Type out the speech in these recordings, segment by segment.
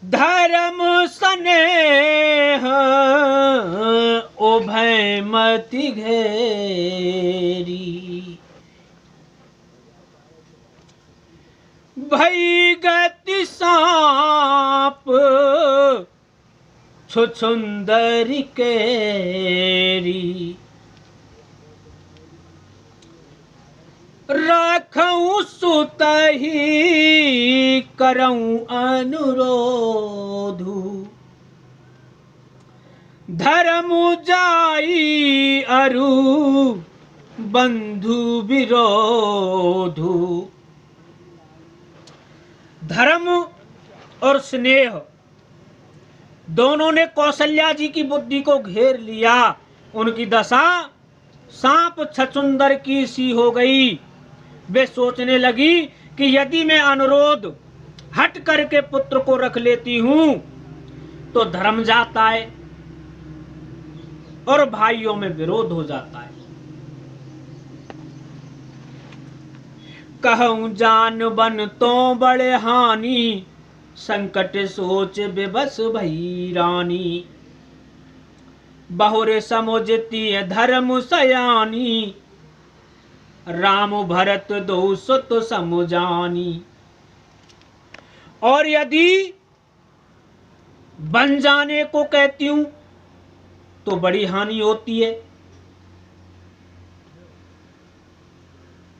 धर्म स्नेह उभय मति घेरी, भई गति सांप छुछुंदर केरी, रखऊं सुतहि करऊं अनुरोधु, धर्म जाई अरु बंधु विरोधु। धर्म और स्नेह दोनों ने कौशल्या जी की बुद्धि को घेर लिया। उनकी दशा सांप छछुंदर की सी हो गई। वे सोचने लगी कि यदि मैं अनुरोध हट करके पुत्र को रख लेती हूं तो धर्म जाता है और भाइयों में विरोध हो जाता है। कहूं जान बन तो बड़े हानि, संकट सोच बेबस भई रानी, बहुरे समुझती है धर्म सयानी, राम भरत दो सुत समुजानी। और यदि बन जाने को कहती हूं तो बड़ी हानि होती है।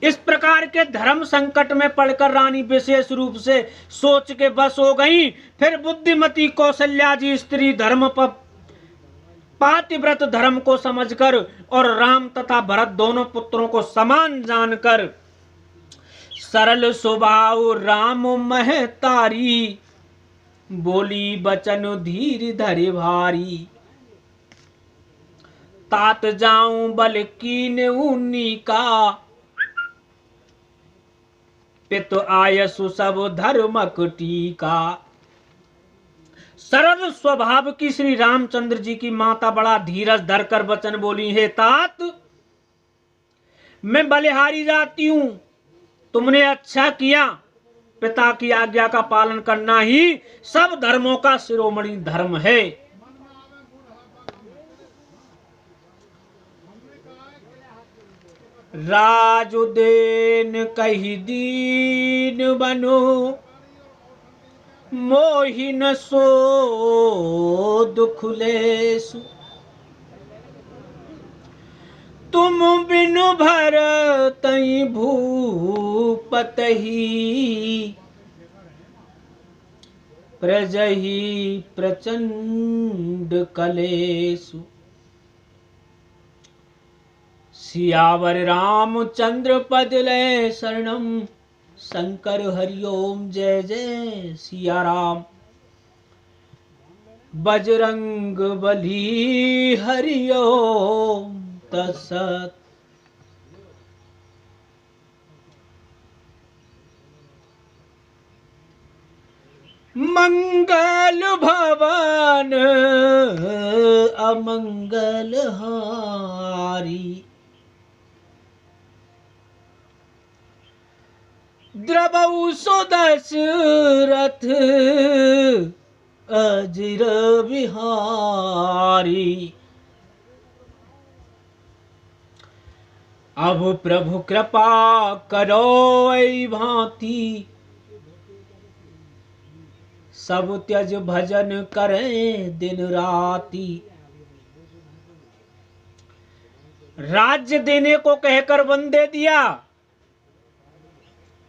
इस प्रकार के धर्म संकट में पड़कर रानी विशेष रूप से सोच के बस हो गई। फिर बुद्धिमती कौशल्या जी स्त्री धर्म पर पातिव्रत धर्म को समझकर और राम तथा भरत दोनों पुत्रों को समान जानकर सरल स्वभाव राम महतारी, बोली बचन धीर धरे भारी, तात जाऊं बल कीन उन्नी का, पितु आयसु सब धर्मक टीका। सरल स्वभाव की श्री रामचंद्र जी की माता बड़ा धीरज धरकर वचन बोली, हे तात, मैं बलिहारी जाती हूं, तुमने अच्छा किया। पिता की आज्ञा का पालन करना ही सब धर्मों का शिरोमणि धर्म है। राजुदेन कही दीन बनो, मोहिन सो दुखुलेसु, तुम बिनु भरतहि भूपतहि, प्रजहि प्रचंड कलेसु। सियावर रामचंद्र पद लय शरणम, शंकर हरिओम जय जय सिया राम। बजरंग बली हरिओम तत्सत। मंगल भवन अमंगल हारी, द्रवौ सुदशरथ अजिर बिहारी। अब प्रभु कृपा करो ऐ भांति, सब त्यज भजन करें दिन राति। राज्य देने को कहकर वन दे दिया,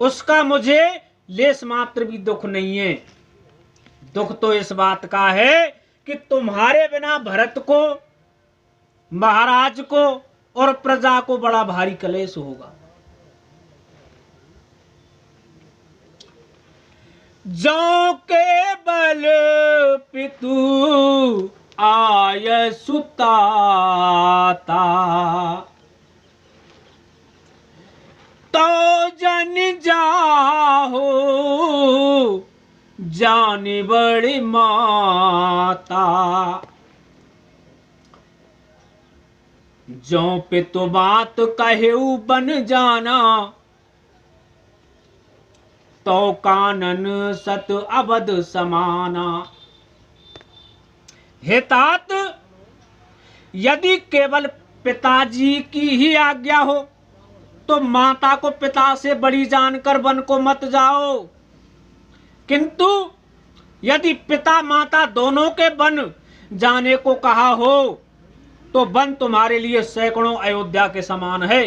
उसका मुझे लेस मात्र भी दुख नहीं है। दुख तो इस बात का है कि तुम्हारे बिना भरत को, महाराज को और प्रजा को बड़ा भारी कलेश होगा। जो के बल पितु आय सुताता, तो जन जाहो जाने बड़ी माता। जो पितु बात कहेऊ बन जाना, तो कानन सत अवध समाना। हे तात, यदि केवल पिताजी की ही आज्ञा हो तो माता को पिता से बड़ी जानकर वन को मत जाओ, किंतु यदि पिता माता दोनों के वन जाने को कहा हो तो वन तुम्हारे लिए सैकड़ों अयोध्या के समान है।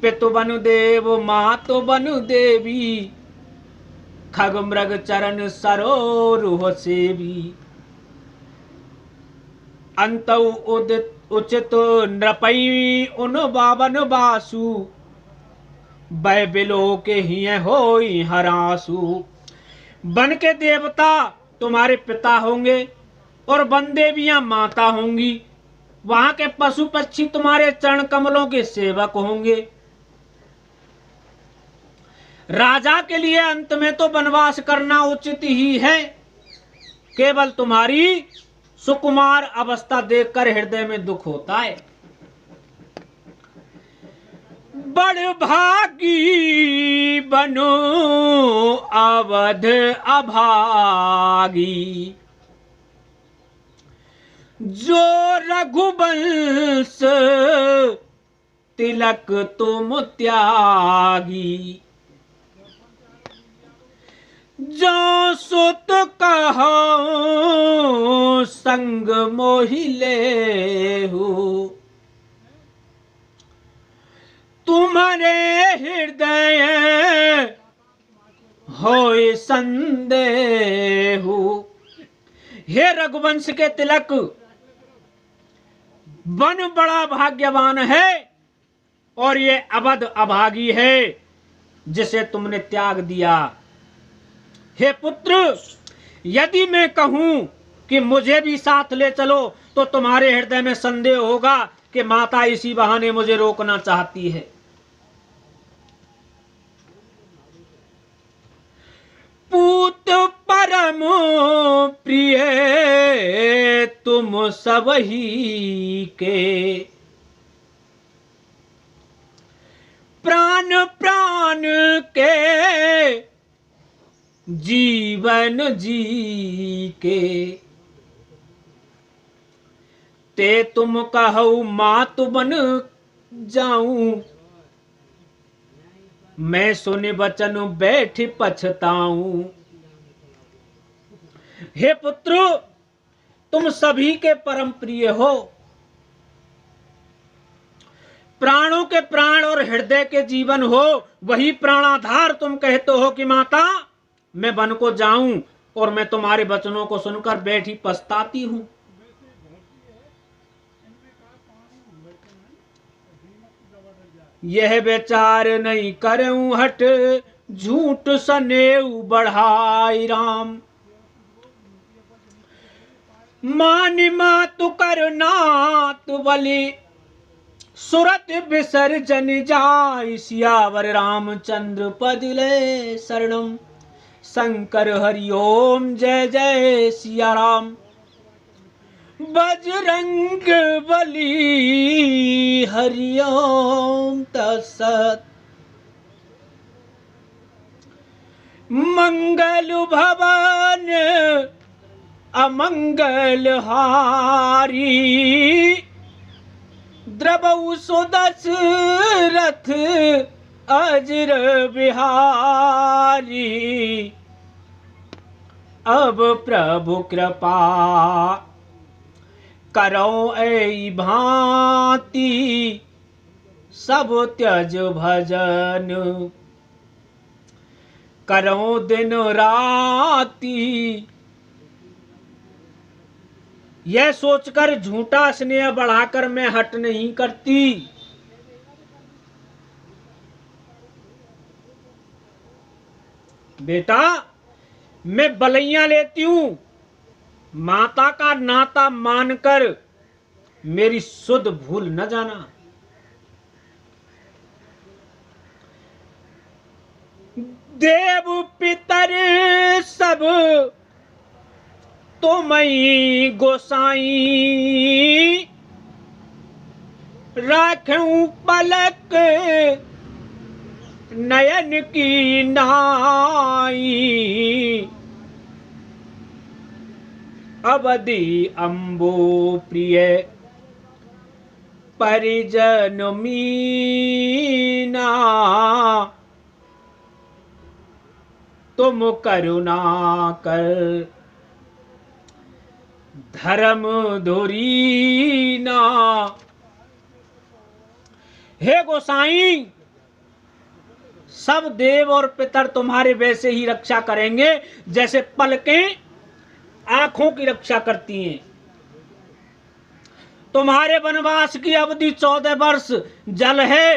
पितु बनु देव मातु बनु देवी, खग मृग चरण सरोरुह सेवी। अंतौ उदित उचित नृपई उन बावन बासु, बै बिलो के ही होई हरासु। वन के देवता तुम्हारे पिता होंगे और वन देवियां माता होंगी। वहां के पशु पक्षी तुम्हारे चरण कमलों के सेवक होंगे। राजा के लिए अंत में तो वनवास करना उचित ही है। केवल तुम्हारी सुकुमार अवस्था देखकर हृदय में दुख होता है। बड़ भागी बनो अवध अभागी, जो रघुवंश तिलक तुम त्यागी। जो सुत कहो संग मोहिले हो, तुम्हारे हृदय होए संदेह। हे रघुवंश के तिलक, वन बड़ा भाग्यवान है और ये अवध अभागी है जिसे तुमने त्याग दिया। हे पुत्र, यदि मैं कहूं कि मुझे भी साथ ले चलो तो तुम्हारे हृदय में संदेह होगा कि माता इसी बहाने मुझे रोकना चाहती है। पूत परम प्रिय तुम सब ही के, प्राण प्राण के जीवन जी के। ते तुम कहो मातु बन जाऊं, मैं सुने वचन बैठ पछताऊं। हे पुत्र, तुम सभी के परम प्रिय हो। प्राणों के प्राण और हृदय के जीवन हो, वही प्राणाधार तुम कहते हो कि माता मैं वन को जाऊं और मैं तुम्हारे वचनों को सुनकर बैठी पछताती हूं। यह विचार नहीं करूं हट, झूठ सनेऊ बढ़ाई राम। मान मातु कर नात बलि, सुरत विसर्जन जाय। सियावर रामचंद्र पद ले शरणम, शंकर हरि ओम जय जय सिया राम। बजरंग बली हरि ओम तत्सत। मंगल भवन अमंगल हारी, द्रवौ सुदशरथ अजर बिहारी। अब प्रभु कृपा करो ऐ भांति, सब त्यज भजन करो दिन राती। यह सोचकर झूठा स्नेह बढ़ाकर मैं हट नहीं करती। बेटा, मैं बलैया लेती हूं, माता का नाता मानकर मेरी सुध भूल न जाना। देव पितर सब तुमई गोसाई, राखूं पलक नयन की नाई, अवधि अम्बो प्रिय परिजन मीना, तुम करुणा कर धर्म धुरीना। हे गोसाई, सब देव और पितर तुम्हारे वैसे ही रक्षा करेंगे जैसे पलकें आंखों की रक्षा करती हैं। तुम्हारे वनवास की अवधि 14 वर्ष जल है,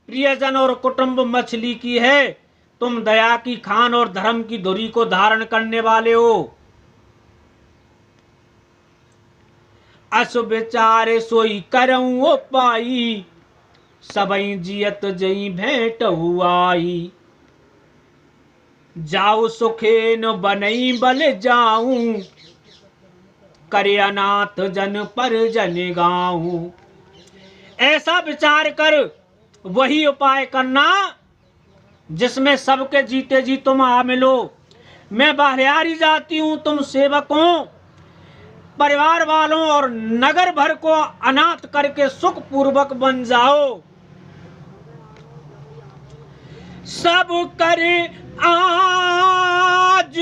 प्रियजन और कुटुंब मछली की है। तुम दया की खान और धर्म की धुरी को धारण करने वाले हो। अस विचारे सोई करऊं ओ पाई, सबई जियत जई भेंट हुआई। जाऊ सुखे न बनई बल जाऊं, करे अनाथ जन पर जन गाऊं। ऐसा विचार कर वही उपाय करना जिसमें सबके जीते जी तुम आ मिलो। मैं बाहरियारी जाती हूं, तुम सेवकों, परिवार वालों और नगर भर को अनाथ करके सुख पूर्वक बन जाओ। सब करे आज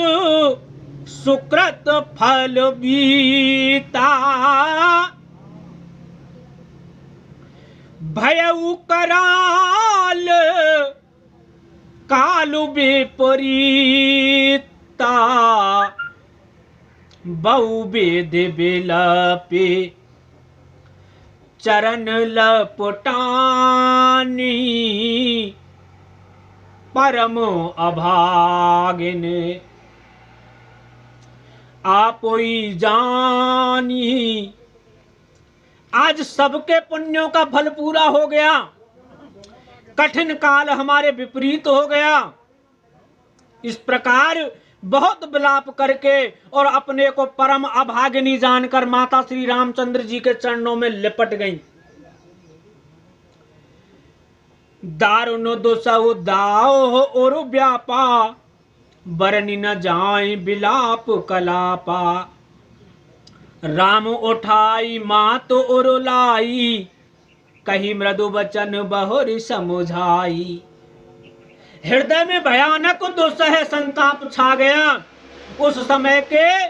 सुकृत फल बीता, भयउ कराल कालु विपरीता। बहु वेद बिलपे चरण लपटानी, परम अभागिन आपोई जानी। आज सबके पुण्यों का फल पूरा हो गया, कठिन काल हमारे विपरीत हो गया। इस प्रकार बहुत विलाप करके और अपने को परम अभागिनी जानकर माता श्री रामचंद्र जी के चरणों में लिपट गईं। दारुण दुसहु दाओ और व्यापा, बरनी न जाए बिलाप कलापा। राम उठाई मात और लाई, कही मृदु वचन बहुरी समुझाई। हृदय में भयानक दुस्सह संताप छा गया। उस समय के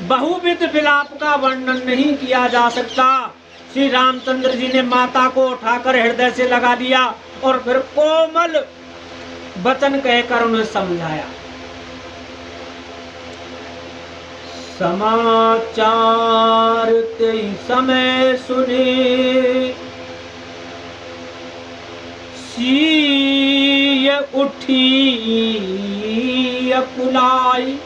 बहुविध विलाप का वर्णन नहीं किया जा सकता। श्री रामचंद्र जी ने माता को उठाकर हृदय से लगा दिया और फिर कोमल वचन कहकर उन्हें समझाया। समाचार तेई समय सुने, सीय उठी अकुलाई।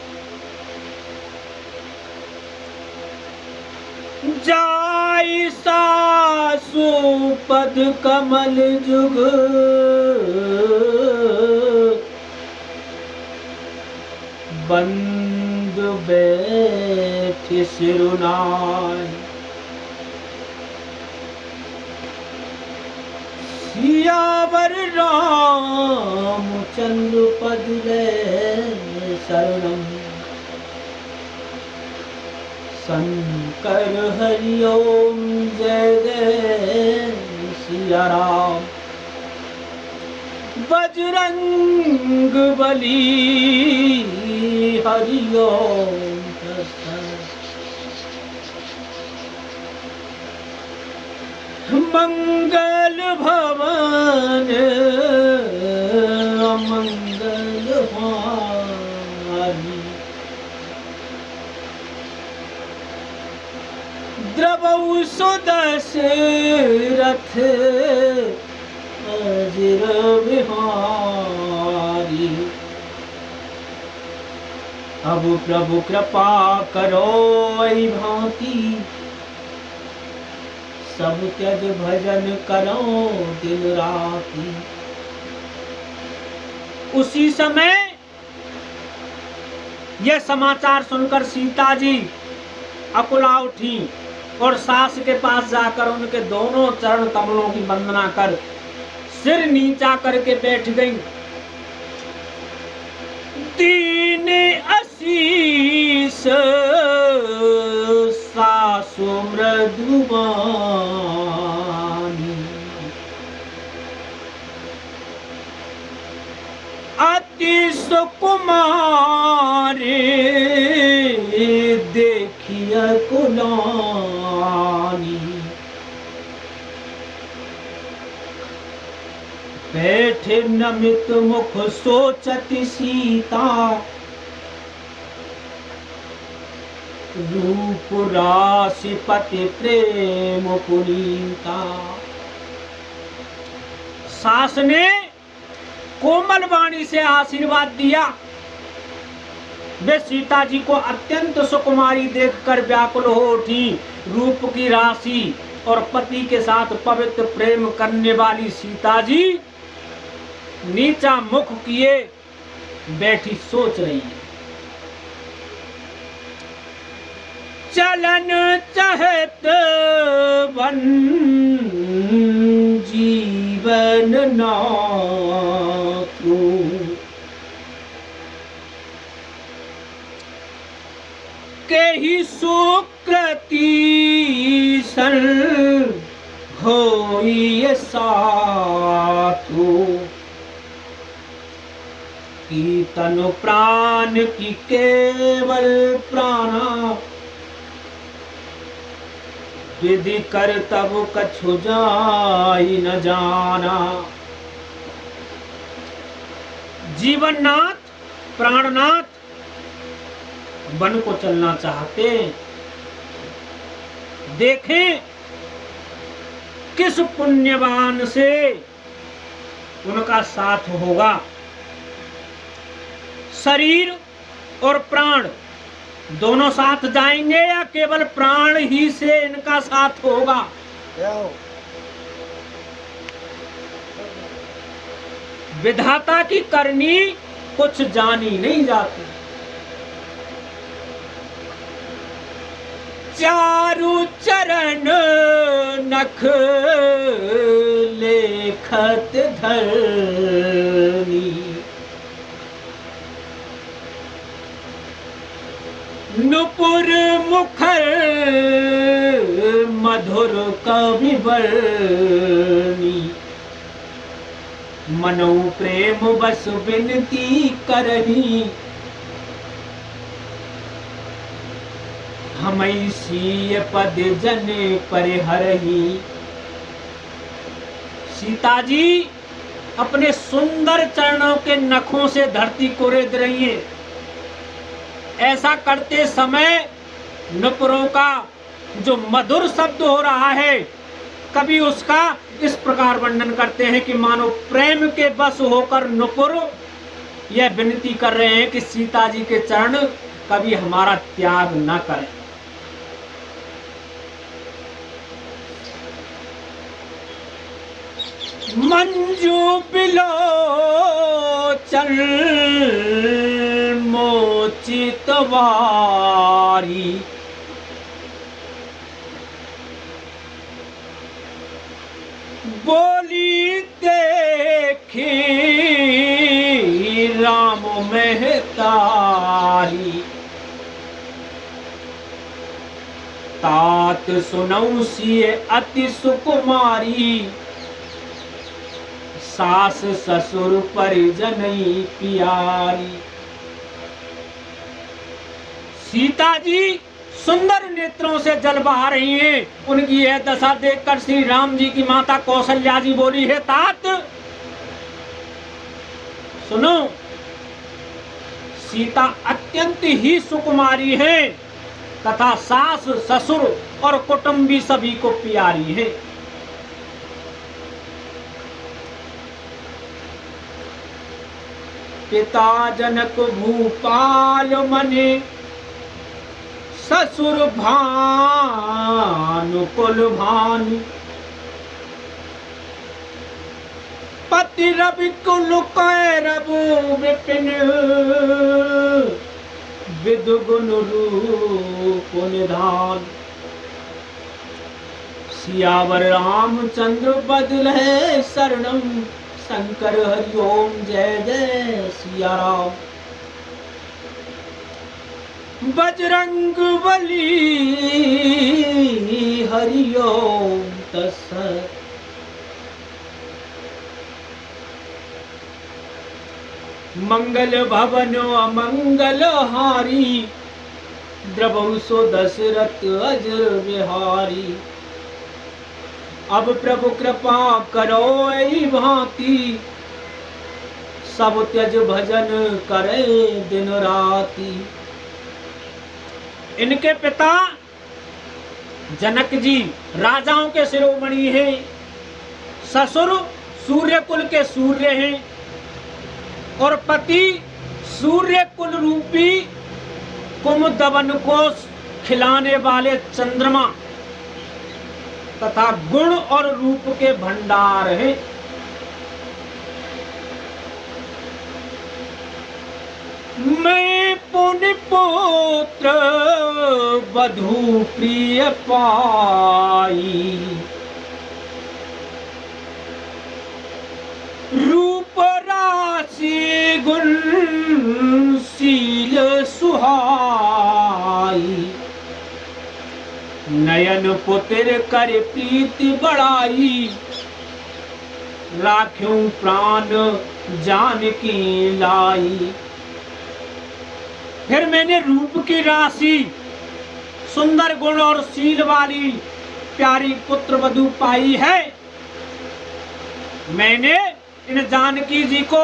जाई सासु पद कमल जुग, बंद बैठ सिरुनाई। सियावर रामचंद्र पद ले शरणम, शंकर हरि ओम जय जय सिया राम। बजरंग बली हरि ओम मंगल भवन मंगल हारी। द्रवौ सुदशरथ अजिर बिहारी। अब प्रभु कृपा करो ऐ भांति, सब त्यज भजन करो दिन राति। उसी समय यह समाचार सुनकर सीता जी अकुला उठी और सास के पास जाकर उनके दोनों चरण कमलों की वंदना कर सिर नीचा करके बैठ गई। दीन आशीष सासु मृदुबानी, अति सुकुमारी देखिए कुलानी। बैठे नमित मुख सोचती सीता, रूप राशि पति प्रेम पुनीता। सास ने कोमल वाणी से आशीर्वाद दिया। वे सीता जी को अत्यंत सुकुमारी देखकर व्याकुल हो उठी। रूप की राशि और पति के साथ पवित्र प्रेम करने वाली सीता जी नीचा मुख किए बैठी सोच रही है। चलन चहत वन जीवन नाथू, के ही सुकृति सन होई साथू। की तनु प्राण की केवल प्राणा, विधि कर तब कछु जाई न जाना। जीवननाथ प्राणनाथ वन को चलना चाहते, देखें किस पुण्यवान से उनका साथ होगा। शरीर और प्राण दोनों साथ जाएंगे या केवल प्राण ही से इनका साथ होगा। विधाता की करनी कुछ जानी नहीं जाती। चारु चरण नख लेखत धरनी, नुपुर मुखर मधुर कवि वर्णी। मनो प्रेम बस विनती करही, हमई सीय पद जन परिहरही। सीता जी अपने सुंदर चरणों के नखों से धरती को रेत रही है। ऐसा करते समय नुपुरों का जो मधुर शब्द हो रहा है, कभी उसका इस प्रकार वर्णन करते हैं कि मानो प्रेम के बस होकर नुपुर यह विनती कर रहे हैं कि सीता जी के चरण कभी हमारा त्याग न करें। मंजू बिलोचन मोचितवारी, बोली देखी राम मेहतारी। तात सुनऊ सिए अति सुकुमारी, सास ससुर परिजनई प्यारी। सीता जी सुंदर नेत्रों से जल बहा रही हैं। उनकी यह दशा देखकर श्री राम जी की माता कौशल्या जी बोली है, तात सुनो, सीता अत्यंत ही सुकुमारी है तथा सास ससुर और कुटुंबी सभी को प्यारी है। पिता जनक भूपाल मने, ससुर भानु कुल भानु। पति रवि कुल कैरव विपिन, विदु गुण रूप निधान। सियावर रामचंद्र बदले शरणम, शंकर हरिओम जय जय सिया राम। बजरंग बली हरिओम तत्सत। मंगल भवन अमंगल हारी, द्रवहु सो दशरथ अजर बिहारी। अब प्रभु कृपा करो ऐ भांति, सब त्यज भजन करे दिन राति। इनके पिता जनक जी राजाओं के शिरोमणि हैं, ससुर सूर्य कुल के सूर्य हैं और पति सूर्य कुल रूपी कुमदवन को खिलाने वाले चंद्रमा तथा गुण और रूप के भंडार हैं। मैं पुण्य पुत्र वधू प्रिय पाई, रूप राशि गुण शील सुहाई। नयन पुत्र कर प्रीति बढ़ाई, राख्यूं प्राण जानकी लाई। फिर मैंने रूप की राशि, सुंदर गुण और शील वाली प्यारी पुत्र वधू पाई है। मैंने इन जानकी जी को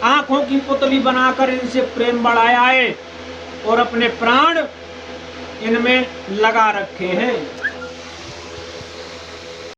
आंखों की पुतली बनाकर इनसे प्रेम बढ़ाया है और अपने प्राण इनमें लगा रखे हैं।